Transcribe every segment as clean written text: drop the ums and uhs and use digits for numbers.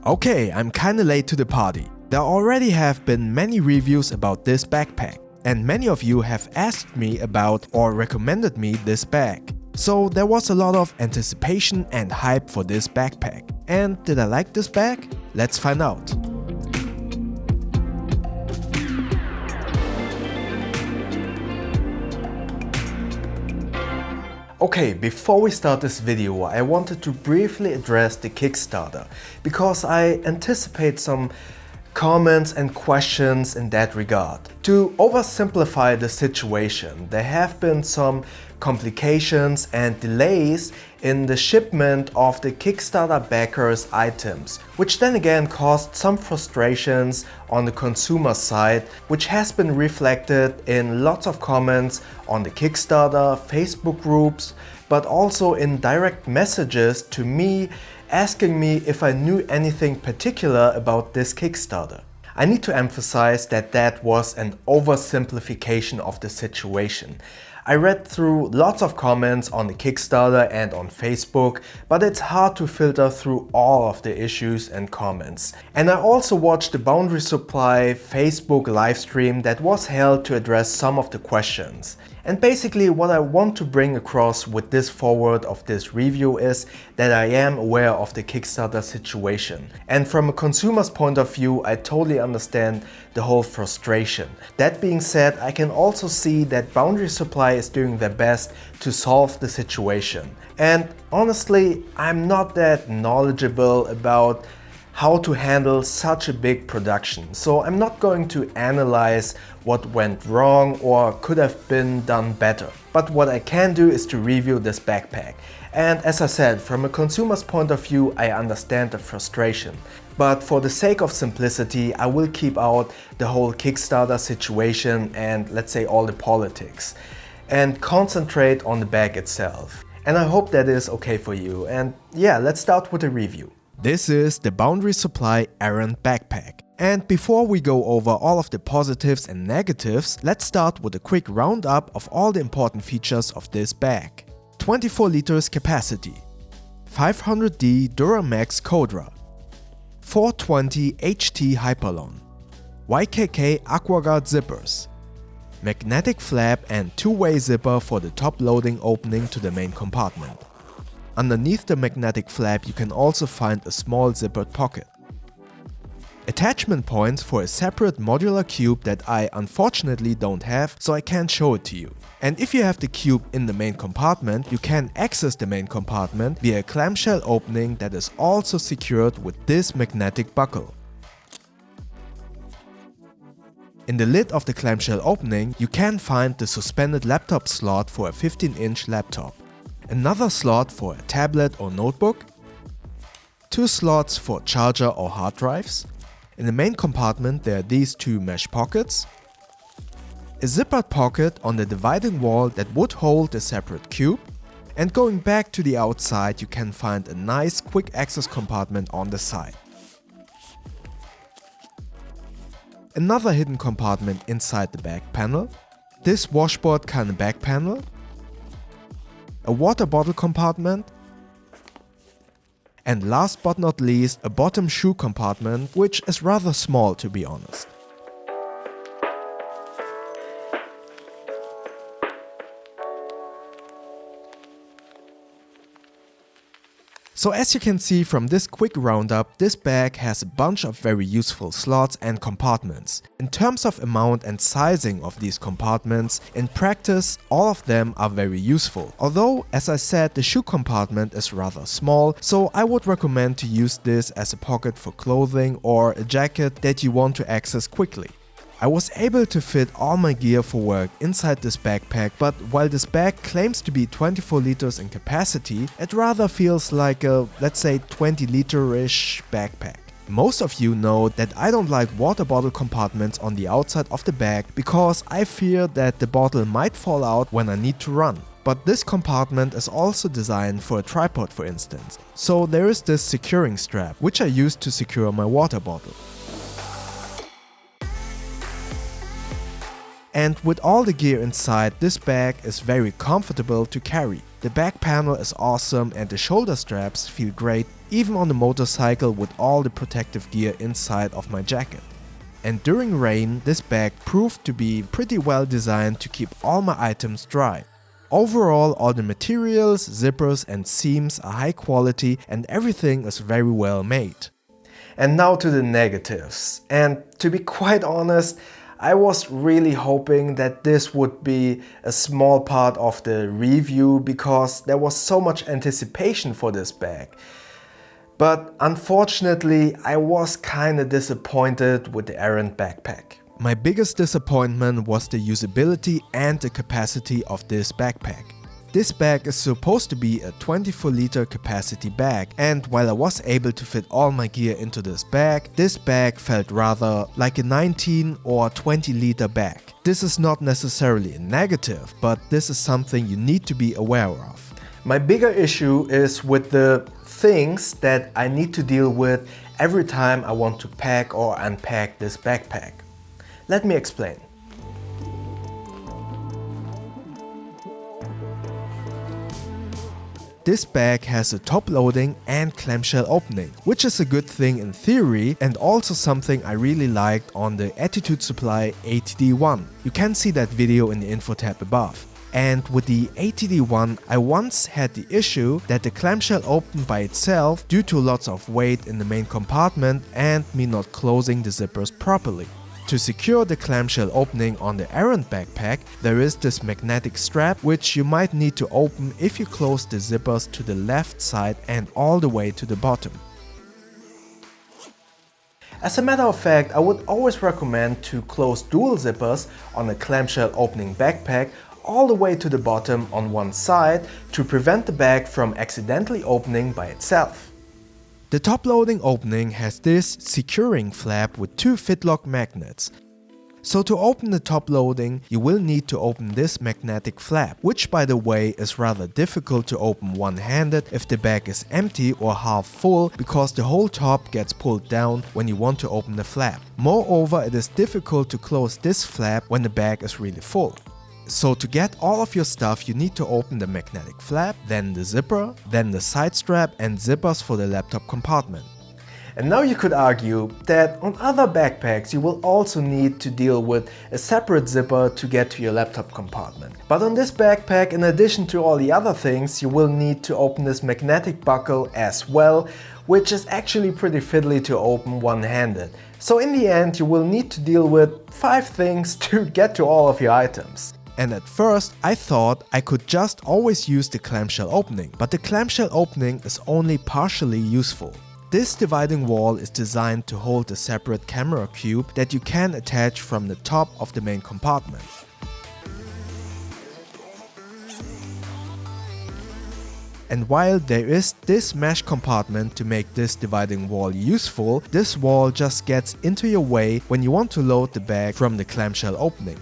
Okay, I'm kinda late to the party. There already have been many reviews about this backpack, and many of you have asked me about or recommended me this bag. So there was a lot of anticipation and hype for this backpack. And did I like this bag? Let's find out. Okay, before we start this video, I wanted to briefly address the Kickstarter, because I anticipate some comments and questions in that regard. To oversimplify the situation, there have been some complications and delays in the shipment of the Kickstarter backers' items, which then again caused some frustrations on the consumer side, which has been reflected in lots of comments on the Kickstarter Facebook groups, but also in direct messages to me asking me if I knew anything particular about this Kickstarter. I need to emphasize that that was an oversimplification of the situation. I read through lots of comments on the Kickstarter and on Facebook, but it's hard to filter through all of the issues and comments. And I also watched the Boundary Supply Facebook livestream that was held to address some of the questions. And basically what I want to bring across with this forward of this review is that I am aware of the Kickstarter situation. And from a consumer's point of view, I totally understand the whole frustration. That being said, I can also see that Boundary Supply is doing their best to solve the situation. And honestly, I'm not that knowledgeable about how to handle such a big production. So I'm not going to analyze what went wrong or could have been done better. But what I can do is to review this backpack. And as I said, from a consumer's point of view, I understand the frustration. But for the sake of simplicity, I will keep out the whole Kickstarter situation and let's say all the politics, and concentrate on the bag itself. And I hope that is okay for you. And yeah, let's start with a review. This is the Boundary Supply Errant Backpack. And before we go over all of the positives and negatives, let's start with a quick roundup of all the important features of this bag. 24 liters capacity, 500D Duramax Codra, 420 HT Hyperlon, YKK AquaGuard zippers, magnetic flap and two-way zipper for the top loading opening to the main compartment. Underneath the magnetic flap you can also find a small zippered pocket. Attachment points for a separate modular cube that I unfortunately don't have, so I can't show it to you. And if you have the cube in the main compartment, you can access the main compartment via a clamshell opening that is also secured with this magnetic buckle. In the lid of the clamshell opening, you can find the suspended laptop slot for a 15-inch laptop, another slot for a tablet or notebook, 2 slots for charger or hard drives. In the main compartment there are these 2 mesh pockets, a zippered pocket on the dividing wall that would hold a separate cube, and going back to the outside you can find a nice quick access compartment on the side. Another hidden compartment inside the back panel, this washboard kind of back panel, a water bottle compartment, and last but not least a bottom shoe compartment, which is rather small to be honest. So as you can see from this quick roundup, this bag has a bunch of very useful slots and compartments. In terms of amount and sizing of these compartments, in practice all of them are very useful. Although, as I said, the shoe compartment is rather small, so I would recommend to use this as a pocket for clothing or a jacket that you want to access quickly. I was able to fit all my gear for work inside this backpack, but while this bag claims to be 24 liters in capacity, it rather feels like a, let's say, 20 liter-ish backpack. Most of you know that I don't like water bottle compartments on the outside of the bag because I fear that the bottle might fall out when I need to run. But this compartment is also designed for a tripod, for instance. So there is this securing strap, which I use to secure my water bottle. And with all the gear inside, this bag is very comfortable to carry. The back panel is awesome and the shoulder straps feel great even on the motorcycle with all the protective gear inside of my jacket. And during rain, this bag proved to be pretty well designed to keep all my items dry. Overall, all the materials, zippers and seams are high quality and everything is very well made. And now to the negatives. And to be quite honest, I was really hoping that this would be a small part of the review because there was so much anticipation for this bag. But unfortunately, I was kinda disappointed with the Errant Backpack. My biggest disappointment was the usability and the capacity of this backpack. This bag is supposed to be a 24-liter capacity bag, and while I was able to fit all my gear into this bag felt rather like a 19 or 20-liter bag. This is not necessarily a negative, but this is something you need to be aware of. My bigger issue is with the things that I need to deal with every time I want to pack or unpack this backpack. Let me explain. This bag has a top loading and clamshell opening, which is a good thing in theory and also something I really liked on the Attitude Supply ATD1. You can see that video in the info tab above. And with the ATD1, I once had the issue that the clamshell opened by itself due to lots of weight in the main compartment and me not closing the zippers properly. To secure the clamshell opening on the Errant Backpack, there is this magnetic strap which you might need to open if you close the zippers to the left side and all the way to the bottom. As a matter of fact, I would always recommend to close dual zippers on a clamshell opening backpack all the way to the bottom on one side to prevent the bag from accidentally opening by itself. The top loading opening has this securing flap with two fitlock magnets. So to open the top loading, you will need to open this magnetic flap, which by the way is rather difficult to open one-handed if the bag is empty or half full because the whole top gets pulled down when you want to open the flap. Moreover, it is difficult to close this flap when the bag is really full. So to get all of your stuff, you need to open the magnetic flap, then the zipper, then the side strap and zippers for the laptop compartment. And now you could argue that on other backpacks you will also need to deal with a separate zipper to get to your laptop compartment. But on this backpack, in addition to all the other things, you will need to open this magnetic buckle as well, which is actually pretty fiddly to open one-handed. So in the end you will need to deal with 5 things to get to all of your items. And at first I thought I could just always use the clamshell opening, but the clamshell opening is only partially useful. This dividing wall is designed to hold a separate camera cube that you can attach from the top of the main compartment. And while there is this mesh compartment to make this dividing wall useful, this wall just gets into your way when you want to load the bag from the clamshell opening.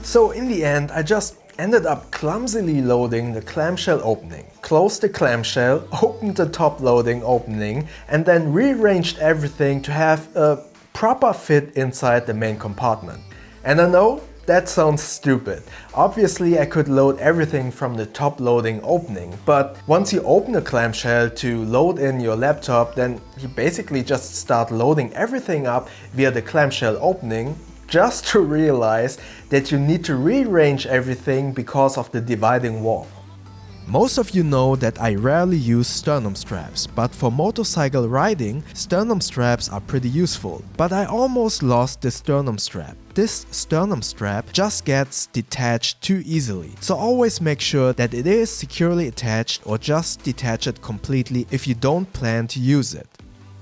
So in the end, I just ended up clumsily loading the clamshell opening, closed the clamshell, opened the top loading opening and then rearranged everything to have a proper fit inside the main compartment. And I know that sounds stupid. Obviously I could load everything from the top loading opening, but once you open a clamshell to load in your laptop, then you basically just start loading everything up via the clamshell opening, just to realize that you need to rearrange everything because of the dividing wall. Most of you know that I rarely use sternum straps, but for motorcycle riding, sternum straps are pretty useful. But I almost lost the sternum strap. This sternum strap just gets detached too easily, so always make sure that it is securely attached or just detach it completely if you don't plan to use it.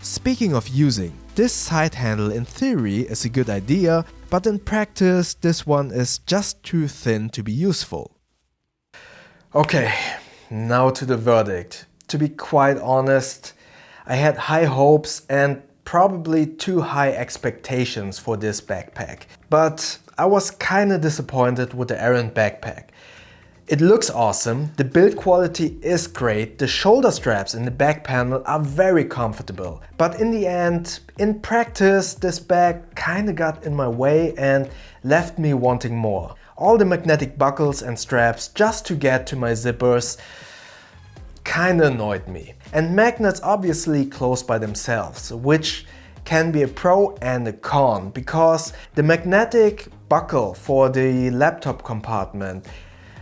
Speaking of using, this side handle in theory is a good idea, but in practice this one is just too thin to be useful. Okay, now to the verdict. To be quite honest, I had high hopes and probably too high expectations for this backpack. But I was kinda disappointed with the Errant Backpack. It looks awesome, the build quality is great, the shoulder straps in the back panel are very comfortable. But in the end, in practice, this bag kinda got in my way and left me wanting more. All the magnetic buckles and straps just to get to my zippers, kinda annoyed me. And magnets obviously close by themselves, which can be a pro and a con, because the magnetic buckle for the laptop compartment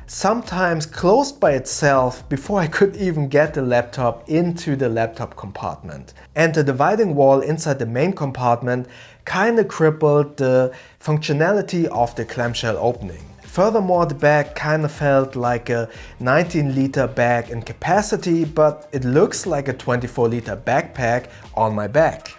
sometimes closed by itself before I could even get the laptop into the laptop compartment. And the dividing wall inside the main compartment kinda crippled the functionality of the clamshell opening. Furthermore, the bag kinda felt like a 19-liter bag in capacity, but it looks like a 24-liter backpack on my back.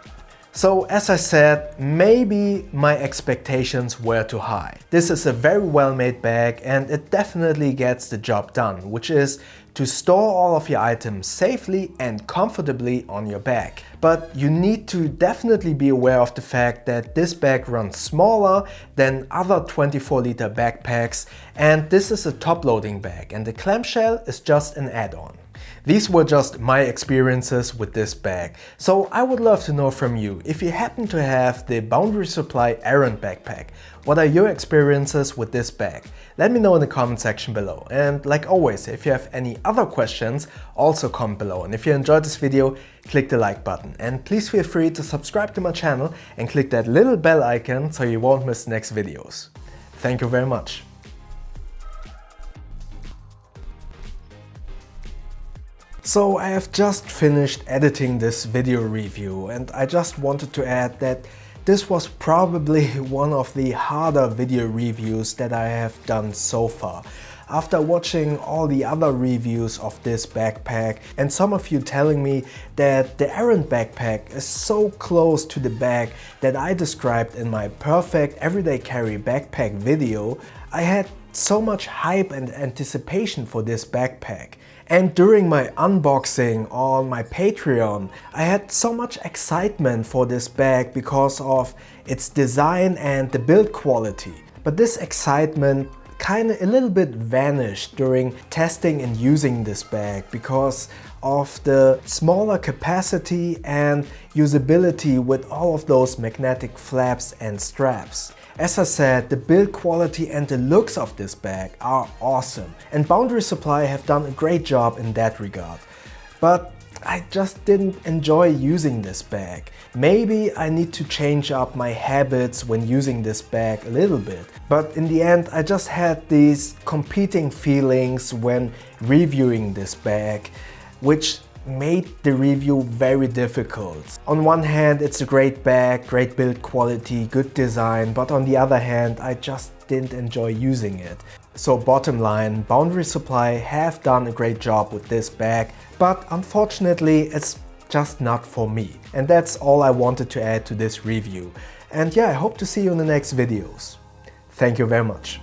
So as I said, maybe my expectations were too high. This is a very well-made bag and it definitely gets the job done, which is to store all of your items safely and comfortably on your back. But you need to definitely be aware of the fact that this bag runs smaller than other 24-liter backpacks, and this is a top-loading bag and the clamshell is just an add-on. These were just my experiences with this bag, so I would love to know from you, if you happen to have the Boundary Supply Errant Backpack, what are your experiences with this bag? Let me know in the comment section below. And like always, if you have any other questions, also comment below. And if you enjoyed this video, click the like button. And please feel free to subscribe to my channel and click that little bell icon so you won't miss next videos. Thank you very much. So I have just finished editing this video review and I just wanted to add that this was probably one of the harder video reviews that I have done so far. After watching all the other reviews of this backpack and some of you telling me that the Errant Backpack is so close to the bag that I described in my perfect everyday carry backpack video, I had so much hype and anticipation for this backpack. And during my unboxing on my Patreon, I had so much excitement for this bag because of its design and the build quality. But this excitement kinda a little bit vanished during testing and using this bag because of the smaller capacity and usability with all of those magnetic flaps and straps. As I said, the build quality and the looks of this bag are awesome, and Boundary Supply have done a great job in that regard. But I just didn't enjoy using this bag. Maybe I need to change up my habits when using this bag a little bit. But in the end, I just had these competing feelings when reviewing this bag, which made the review very difficult. On one hand, it's a great bag, great build quality, good design, but on the other hand, I just didn't enjoy using it. So bottom line, Boundary Supply have done a great job with this bag, but unfortunately it's just not for me. And that's all I wanted to add to this review. And yeah, I hope to see you in the next videos. Thank you very much.